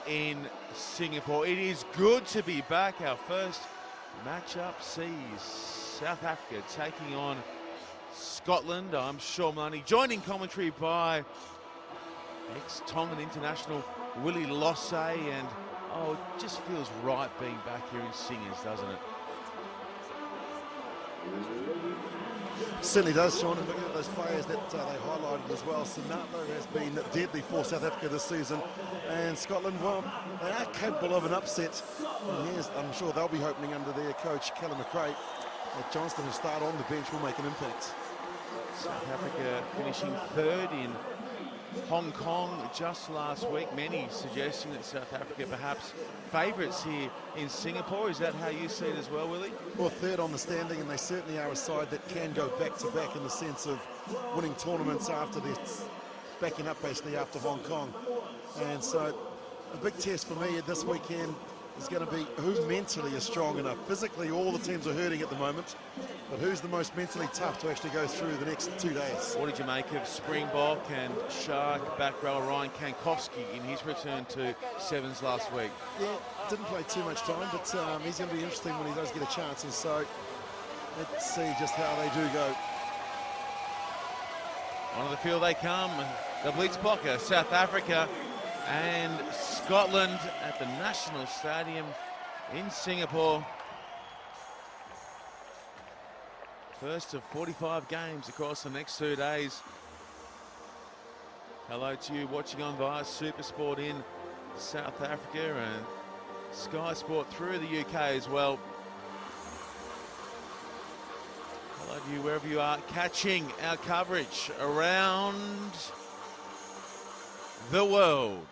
in Singapore. It is good to be back. Our first matchup sees South Africa taking on Scotland. I'm Sean Maloney, joined in commentary by ex-Tongan international Willie Losse, and it just feels right being back here in Singers, doesn't it? Certainly does, Sean, and looking at those players that they highlighted as well. Sinatla has been deadly for South Africa this season, and Scotland, well, they are capable of an upset. And yes, I'm sure they'll be opening under their coach, Callum McRae. Johnston, who start on the bench, will make an impact. South Africa finishing third in Hong Kong just last week. Many suggesting that South Africa perhaps favourites here in Singapore. Is that how you see it as well, Willie? Well, third on the standing, and they certainly are a side that can go back-to-back in the sense of winning tournaments after this, backing up basically after Hong Kong. And so a big test for me this weekend is going to be who mentally is strong enough. Physically, all the teams are hurting at the moment, but who's the most mentally tough to actually go through the next 2 days? What did you make of Springbok and Shark back rower Ryan Kankowski in his return to sevens last week? Yeah, didn't play too much time, but he's going to be interesting when he does get a chance, and so let's see just how they do go. Onto the field they come, the Blitzbokke, South Africa and Scotland at the National Stadium in Singapore. First of 45 games across the next 2 days. Hello to you watching on via Supersport in South Africa and Sky Sport through the UK as well. Hello to you wherever you are catching our coverage around the world.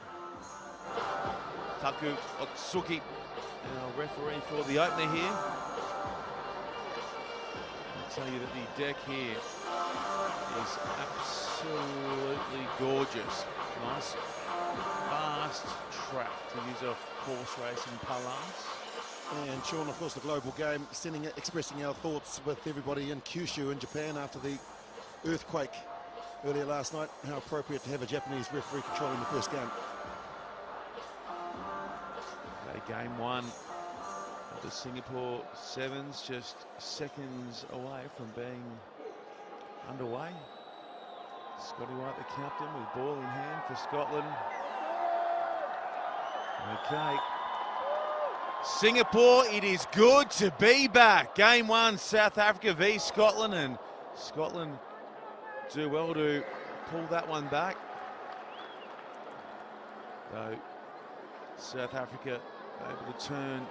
Taku Otsuki, our referee for the opener here. I'll tell you that the deck here is absolutely gorgeous. Nice, fast track, to use a horse racing parlance. And Sean, of course, the global game, expressing our thoughts with everybody in Kyushu in Japan after the earthquake earlier last night. How appropriate to have a Japanese referee controlling the first game. Okay, game one of the Singapore Sevens, just seconds away from being underway. Scotty White, the captain, with ball in hand for Scotland. Okay. Singapore, it is good to be back. Game one, South Africa v Scotland, and Scotland do well to pull that one back. Though South Africa able to turn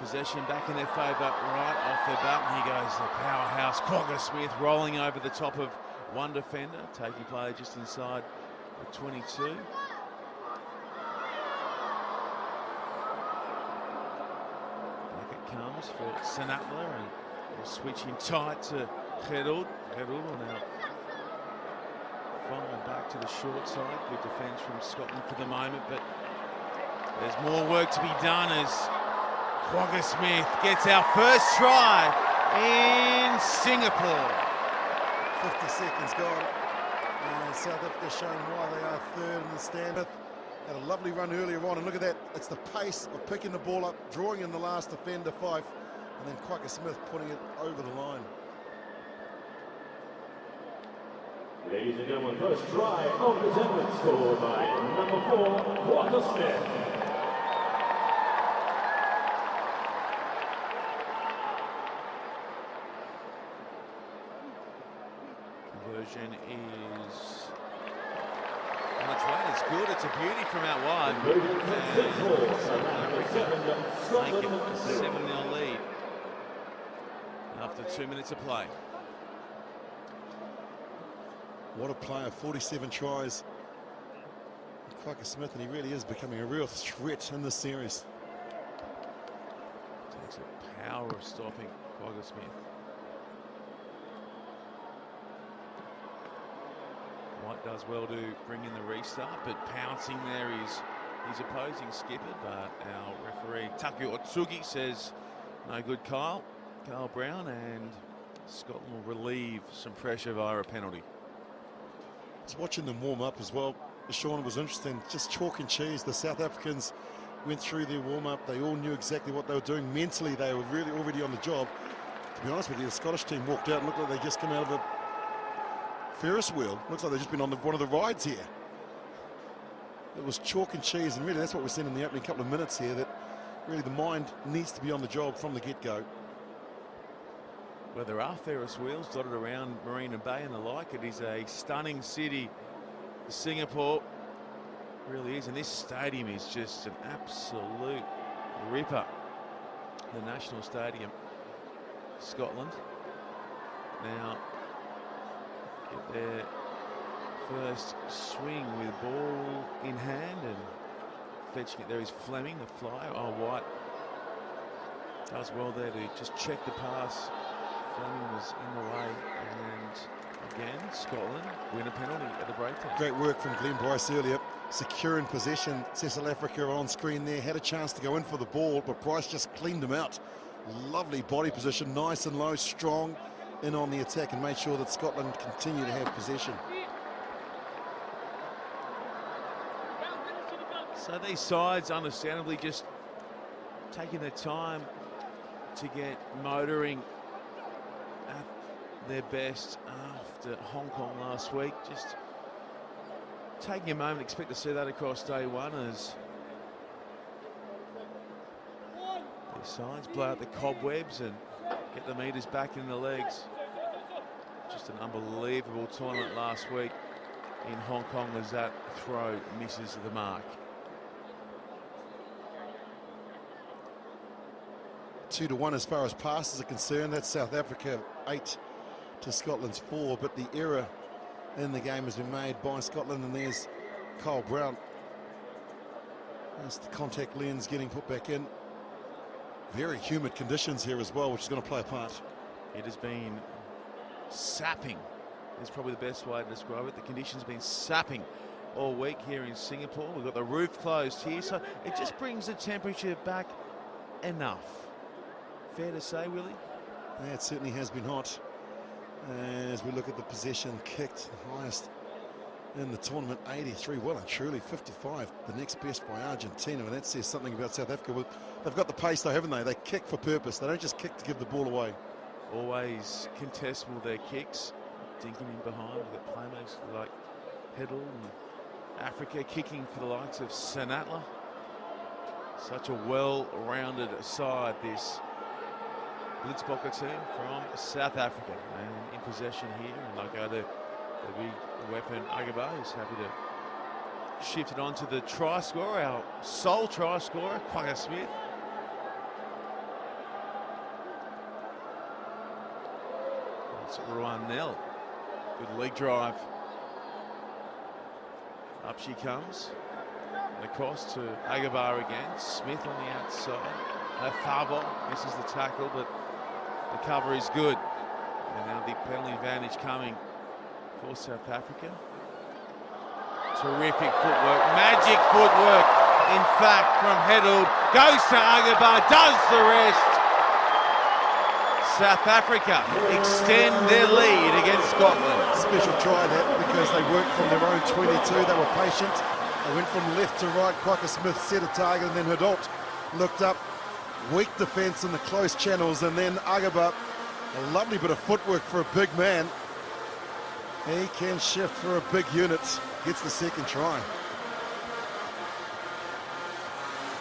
possession back in their favour right off the bat. And here goes the powerhouse Kwagga Smith rolling over the top of one defender, taking play just inside the 22. Back it comes for Sinatla, and we'll switch in tight to Gerald. Gerald will now fire back to the short side. Good defence from Scotland for the moment, but there's more work to be done as Kwagga Smith gets our first try in Singapore. 50 seconds gone, and South Africa showing why they are third in the standard. Had a lovely run earlier on, and look at that. It's the pace of picking the ball up, drawing in the last defender, Fife, and then Kwagga Smith putting it over the line. Ladies and gentlemen, first try of the tournament scored by number 4, Kwagga Smith. Conversion is on its way. It's good. It's a beauty from out wide. And South Africa make it a 7-0 lead after 2 minutes of play. What a player, 47 tries. Kwagga Smith, and he really is becoming a real threat in this series. Takes a power of stopping Kwagga Smith. White does well to bring in the restart, but pouncing there is his opposing skipper, but our referee Taku Otsuki says no good, Carl Brown, and Scotland will relieve some pressure via a penalty. It's watching them warm up as well. Sean, was interesting. Just chalk and cheese. The South Africans went through their warm-up. They all knew exactly what they were doing. Mentally, they were really already on the job. To be honest with you, the Scottish team walked out and looked like they just come out of a Ferris wheel. Looks like they've just been on one of the rides here. It was chalk and cheese, and really that's what we're seeing in the opening couple of minutes here, that really the mind needs to be on the job from the get-go. Well, there are Ferris wheels dotted around Marina Bay and the like. It is a stunning city, Singapore. Really is, and this stadium is just an absolute ripper. The National Stadium, Scotland. Now, get their first swing with ball in hand and fetching it. There is Fleming, the flyer. Oh, White does well there to just check the pass. Fleming was in the way, and again, Scotland win a penalty at the breakdown. Great work from Glenn Bryce earlier, securing possession. South Africa on screen there, had a chance to go in for the ball, but Bryce just cleaned him out. Lovely body position, nice and low, strong in on the attack, and made sure that Scotland continue to have possession. So these sides, understandably, just taking their time to get motoring at their best after Hong Kong last week. Just taking a moment, expect to see that across day one as these sides blow out the cobwebs and get the meters back in the legs. Just an unbelievable tournament last week in Hong Kong as that throw misses the mark. 2-1 as far as passes are concerned. That's South Africa 8 to Scotland's 4, but the error in the game has been made by Scotland, and there's Kyle Brown. That's the contact lens getting put back in. Very humid conditions here as well, which is going to play a part. It has been sapping, is probably the best way to describe it. The conditions have been sapping all week here in Singapore. We've got the roof closed here, so it just brings the temperature back enough. Fair to say, Willie? Yeah, it certainly has been hot. As we look at the possession kicked, the highest in the tournament, 83, well and truly 55, the next best by Argentina, and that says something about South Africa. Well, they've got the pace though, haven't they? They kick for purpose. They don't just kick to give the ball away. Always contestable their kicks, dinking in behind. We've got playmakers like Heddle, and Africa kicking for the likes of Sanatla. Such a well-rounded side, this Blitzbokker team from South Africa, and in possession here, and they'll go to the big weapon Agaba, who's happy to shift it on to the try scorer, our sole try scorer, Quagga Smith. That's Ruan Nell. Good leg drive. Up she comes. And across to Agaba again. Smith on the outside. Thabo misses the tackle, but the cover is good. And now the penalty advantage coming for South Africa. Terrific footwork, magic footwork, in fact, from Heddle. Goes to Agaba, does the rest. South Africa extend their lead against Scotland. Special try that, because they worked from their own 22. They were patient. They went from left to right. Quagga Smith set a target, and then Herdalt looked up. Weak defence in the close channels, and then Agaba, a lovely bit of footwork for a big man. He can shift for a big unit. Gets the second try.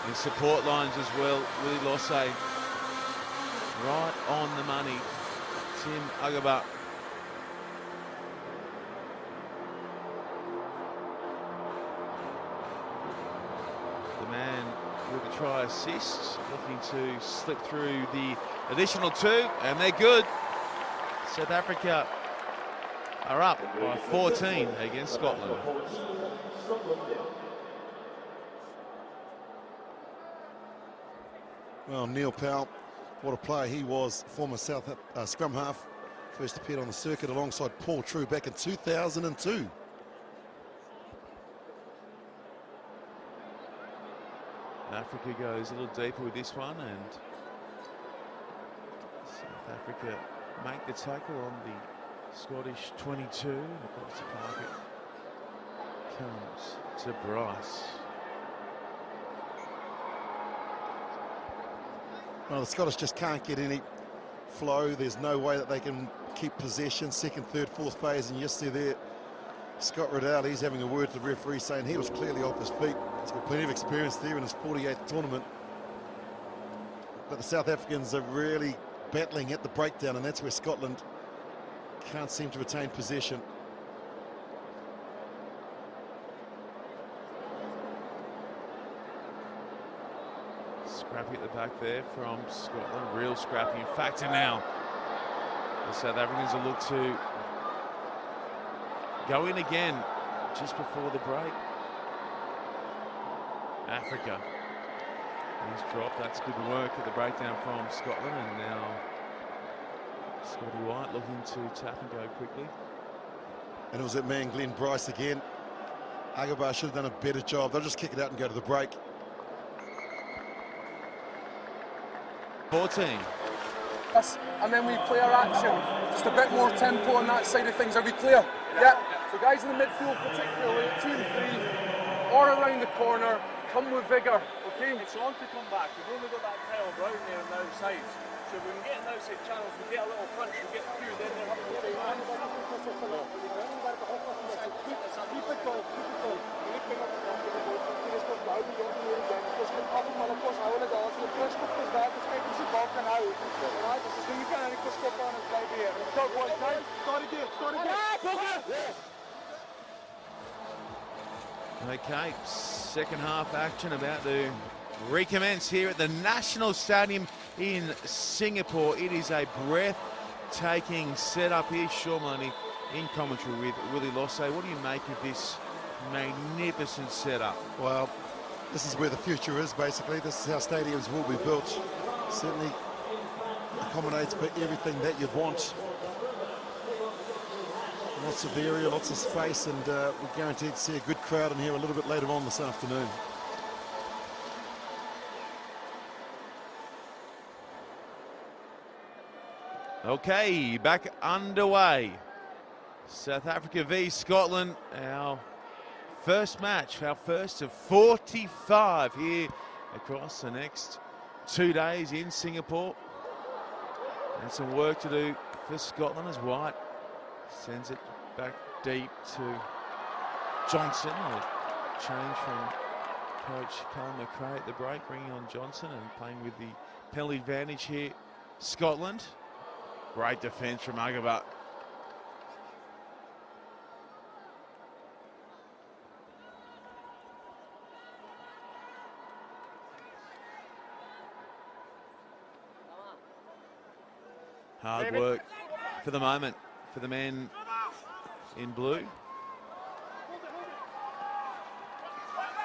In support lines as well, Willie Lossay right on the money. Tim Agaba. The man with the try assist, looking to slip through the additional 2, and they're good. South Africa are up by 14 against Scotland. Well, Neil Powell, what a player he was, former South scrum half. First appeared on the circuit alongside Paul True back in 2002. Africa goes a little deeper with this one, and South Africa make the tackle on the Scottish 22 across the park. comes to Bryce. Well, the Scottish just can't get any flow. There's no way that they can keep possession, second, third, fourth phase. And you see there, Scott Riddell, he's having a word to the referee saying he was clearly off his feet. He's got plenty of experience there in his 48th tournament. But the South Africans are really battling at the breakdown, and that's where Scotland can't seem to retain possession. Scrappy at the back there from Scotland, real scrappy. In fact, and now the South Africans will look to go in again just before the break. Africa. He's dropped. That's good work at the breakdown from Scotland, and now Scotty White looking to tap and go quickly. And it was that man Glenn Bryce again. Agaba should have done a better job. They'll just kick it out and go to the break. 14. And then we play our action. Just a bit more tempo on that side of things. Are we clear? Yeah. So guys in the midfield, particularly 2 and 3, or around the corner, come with vigour. Okay. It's on to come back. We've only got that Kyle Brown there on the outside. So we can get in the outside channels, we get a little punch, we get through, then they'll have to play on. Okay, second half action about to recommence here at the National Stadium in Singapore. It is a breathtaking setup here. Sean Maloney in commentary with Willie Losse. What do you make of this magnificent setup? Well, this is where the future is, basically. This is how stadiums will be built. Certainly accommodates for everything that you'd want. Lots of area, lots of space, and we're guaranteed to see a good crowd in here a little bit later on this afternoon. Okay, back underway. South Africa v Scotland, our first match, our first of 45 here across the next 2 days in Singapore. And some work to do for Scotland as White sends it back deep to Johnson. A change from coach Colin McRae at the break, bringing on Johnson and playing with the penalty advantage here. Scotland, great defence from Agaba. Hard work for the moment for the men in blue.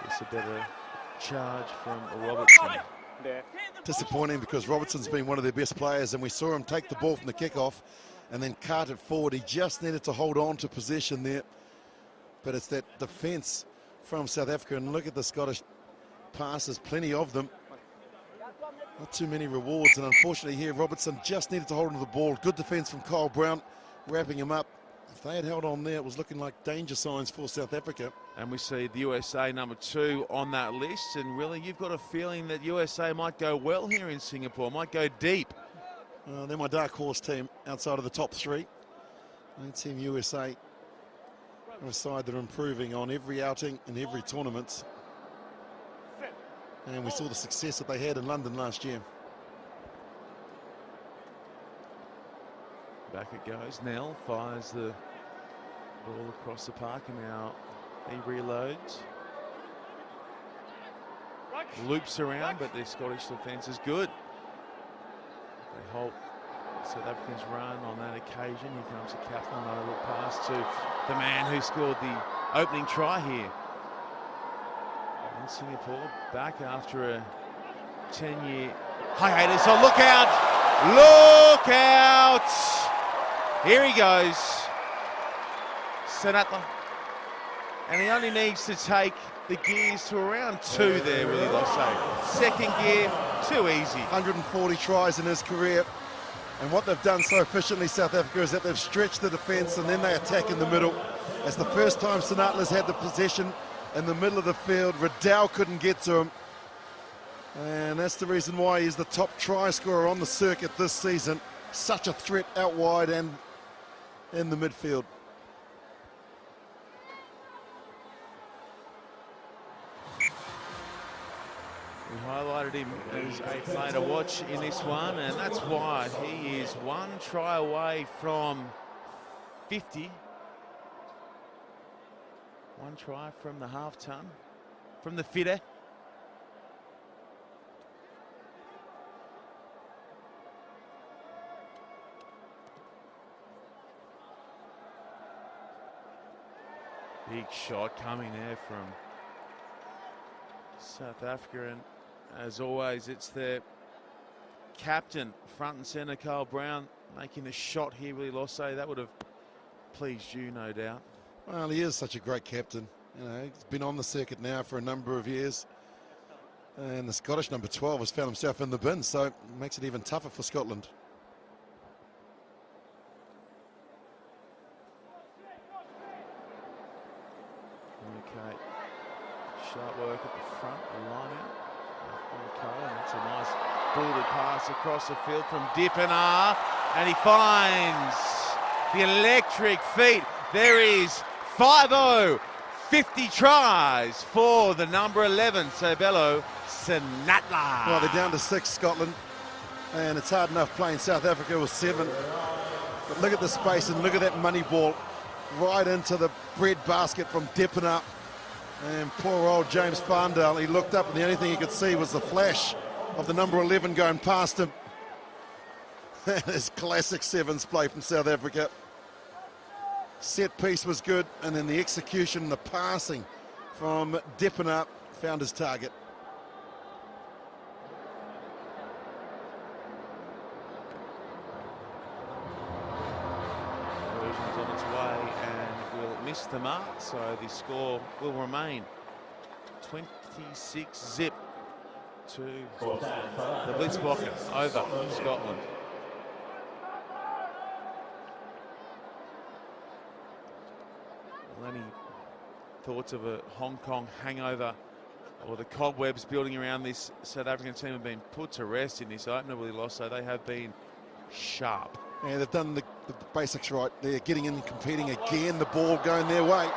Just a better charge from Robertson. Disappointing because Robertson's been one of their best players, and we saw him take the ball from the kickoff and then cart it forward. He just needed to hold on to possession there. But it's that defence from South Africa, and look at the Scottish passes, plenty of them. Not too many rewards, and unfortunately here Robertson just needed to hold on to the ball. Good defence from Kyle Brown, wrapping him up. If they had held on there, it was looking like danger signs for South Africa. And we see the USA number 2 on that list. And Willie, you've got a feeling that USA might go well here in Singapore, might go deep. They're my dark horse team outside of the top 3. I think Team USA are a side that are improving on every outing in every tournament. And we saw the success that they had in London last year. Back it goes. Nell fires the ball across the park, and now he reloads. Loops around, but their Scottish defence is good. They halt South Africans' run on that occasion. Here comes a Kaplan over pass to the man who scored the opening try here. In Singapore, back after a 10-year hiatus. Oh, look out! Look out! Here he goes. Senatla. And he only needs to take the gears to around 2 there, Willie Losse. Second gear, too easy. 140 tries in his career. And what they've done so efficiently, South Africa, is that they've stretched the defence and then they attack in the middle. It's the first time St Atlas had the possession in the middle of the field. Riddell couldn't get to him. And that's the reason why he's the top try scorer on the circuit this season. Such a threat out wide and in the midfield. We highlighted him as a player to watch in this one, and that's why he is one try away from 50. One try from the half-ton, from the fitter. Big shot coming there from South Africa, and as always, it's their captain, front and centre, Carl Brown, making the shot here, Willie Losse. That would have pleased you, no doubt. Well, he is such a great captain. You know, he's been on the circuit now for a number of years. And the Scottish number 12 has found himself in the bin, so it makes it even tougher for Scotland. Okay, sharp work at the front, the line out. And that's a nice bulleted pass across the field from Dippenaar, and he finds the electric feet. There is 5-0, 50 tries for the number 11, Sabelo Senatla. Well, they're down to 6, Scotland, and it's hard enough playing South Africa with 7. But look at the space and look at that money ball right into the bread basket from Dippenaar. And poor old James Farndale, he looked up and the only thing he could see was the flash of the number 11 going past him. That is classic sevens play from South Africa. Set piece was good, and then the execution, the passing from Dippenaar found his target. Version's on its way and will miss the mark, so the score will remain 26-0 to the Blitzbokken over Scotland. Well, any thoughts of a Hong Kong hangover or the cobwebs building around this South African team have been put to rest in this opener, Willie Losse, so they have been sharp. Yeah, they've done the basics right. They're getting in and competing again, the ball going their way.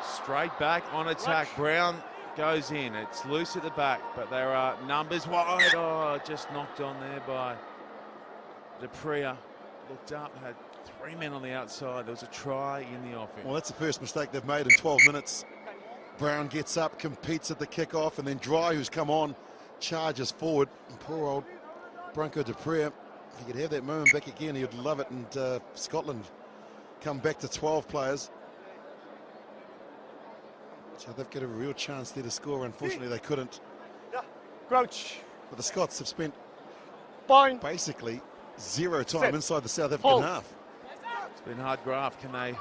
Straight back on attack, Brown goes in. It's loose at the back, but there are numbers wide. Oh, just knocked on there by Dupria. Looked up, had 3 men on the outside. There was a try in the offing. Well, that's the first mistake they've made in 12 minutes. Brown gets up, competes at the kickoff, and then Dry, who's come on, charges forward. And poor old Branko Dupria, if he could have that moment back again, he would love it. And Scotland come back to 12 players. So they've got a real chance there to score. Unfortunately, they couldn't. Crouch. But the Scots have spent Point. basically zero time inside the South African half. It's been hard graft. Can they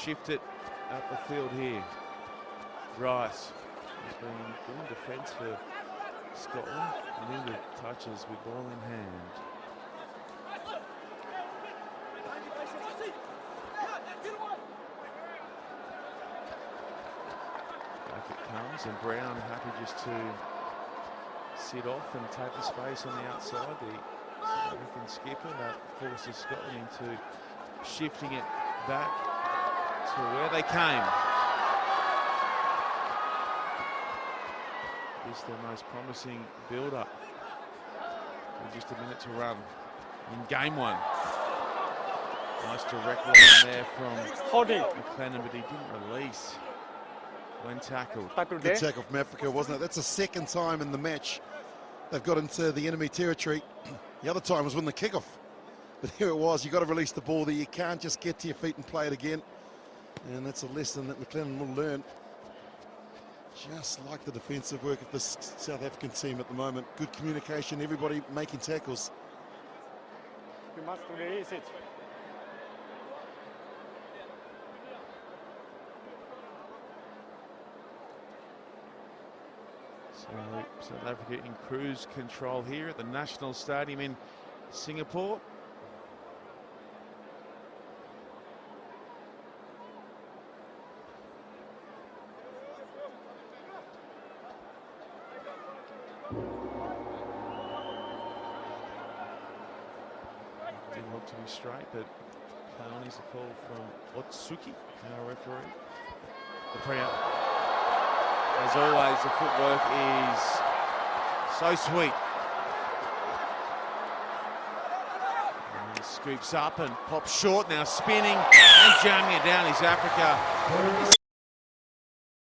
shift it up the field here? Rice has been doing defence for Scotland. Limited touches with ball in hand. Back it comes, and Brown happy just to sit off and take the space on the outside. The South African skipper, that forces Scotland into shifting it back to where they came. This their most promising build-up. With just a minute to run in game one. Nice direct line there from McLennan, but he didn't release when tackled. Good tackle from Africa, wasn't it? That's the second time in the match they've got into the enemy territory. The other time was when the kickoff. But here it was, you've got to release the ball there. You can't just get to your feet and play it again. And that's a lesson that McLennan will learn. Just like the defensive work of this South African team at the moment. Good communication, everybody making tackles. You must release it. So South Africa in cruise control here at the National Stadium in Singapore. Didn't look to be straight, but Paoni's a call from Otsuki, our referee. The pre-up. As always, the footwork is so sweet. And he scoops up and pops short, now spinning and jamming it down. Is Africa. His